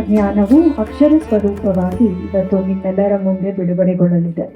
ಜ್ಞಾನವು ಅಕ್ಷರ ಸ್ವರೂಪವಾಗಿ ಇವತ್ತು ನಿಮ್ಮೆಲ್ಲರ ಮುಂದೆ ಬಿಡುಗಡೆಗೊಳ್ಳಲಿದೆ.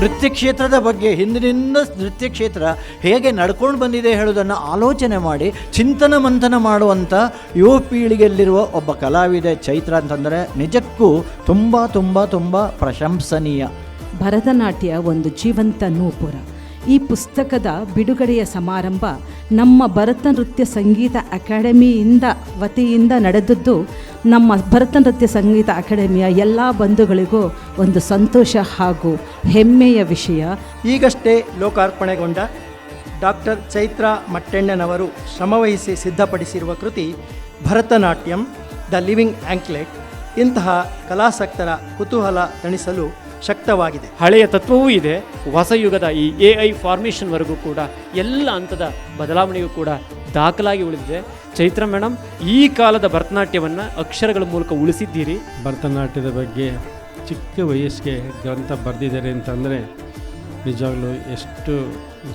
ನೃತ್ಯ ಕ್ಷೇತ್ರದ ಬಗ್ಗೆ ಹಿಂದಿನಿಂದ ನೃತ್ಯ ಕ್ಷೇತ್ರ ಹೇಗೆ ನಡ್ಕೊಂಡು ಬಂದಿದೆ ಹೇಳೋದನ್ನು ಆಲೋಚನೆ ಮಾಡಿ ಚಿಂತನ ಮಂಥನ ಮಾಡುವಂಥ ಯುವ ಪೀಳಿಗೆಯಲ್ಲಿರುವ ಒಬ್ಬ ಕಲಾವಿದೆ ಚೈತ್ರ ಅಂತಂದರೆ ನಿಜಕ್ಕೂ ತುಂಬ ತುಂಬ ತುಂಬ ಪ್ರಶಂಸನೀಯ. ಭರತನಾಟ್ಯ ಒಂದು ಜೀವಂತ ನೂಪುರ. ಈ ಪುಸ್ತಕದ ಬಿಡುಗಡೆಯ ಸಮಾರಂಭ ನಮ್ಮ ಭರತ ನೃತ್ಯ ಸಂಗೀತ ಅಕಾಡೆಮಿಯಿಂದ ವತಿಯಿಂದ ನಡೆದದ್ದು ನಮ್ಮ ಭರತ ನೃತ್ಯ ಸಂಗೀತ ಅಕಾಡೆಮಿಯ ಎಲ್ಲ ಬಂಧುಗಳಿಗೂ ಒಂದು ಸಂತೋಷ ಹಾಗೂ ಹೆಮ್ಮೆಯ ವಿಷಯ. ಈಗಷ್ಟೇ ಲೋಕಾರ್ಪಣೆಗೊಂಡ ಡಾಕ್ಟರ್ ಚೈತ್ರ ಮಟ್ಟೆಣ್ಣನವರು ಶ್ರಮವಹಿಸಿ ಸಿದ್ಧಪಡಿಸಿರುವ ಕೃತಿ ಭರತನಾಟ್ಯಂ ದ ಲಿವಿಂಗ್ ಆಂಕ್ಲೆಟ್ ಇಂತಹ ಕಲಾಸಕ್ತರ ಕುತೂಹಲ ತಣಿಸಲು ಶಕ್ತವಾಗಿದೆ. ಹಳೆಯ ತತ್ವವೂ ಇದೆ, ಹೊಸ ಯುಗದ ಈ AI ಫಾರ್ಮೇಷನ್ವರೆಗೂ ಕೂಡ ಎಲ್ಲ ಹಂತದ ಬದಲಾವಣೆಯೂ ಕೂಡ ದಾಖಲಾಗಿ ಉಳಿದಿದೆ. ಚೈತ್ರ ಮೇಡಮ್, ಈ ಕಾಲದ ಭರತನಾಟ್ಯವನ್ನು ಅಕ್ಷರಗಳ ಮೂಲಕ ಉಳಿಸಿದ್ದೀರಿ. ಭರತನಾಟ್ಯದ ಬಗ್ಗೆ ಚಿಕ್ಕ ವಯಸ್ಸಿಗೆ ಗ್ರಂಥ ಬರೆದಿದ್ದಾರೆ ಅಂತಂದರೆ ನಿಜವಾಗ್ಲೂ ಎಷ್ಟು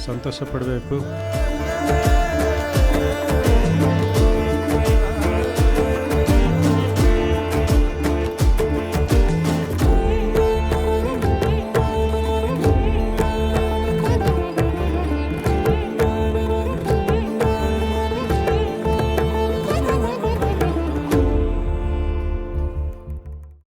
ಸಂತೋಷ ಪಡಬೇಕು.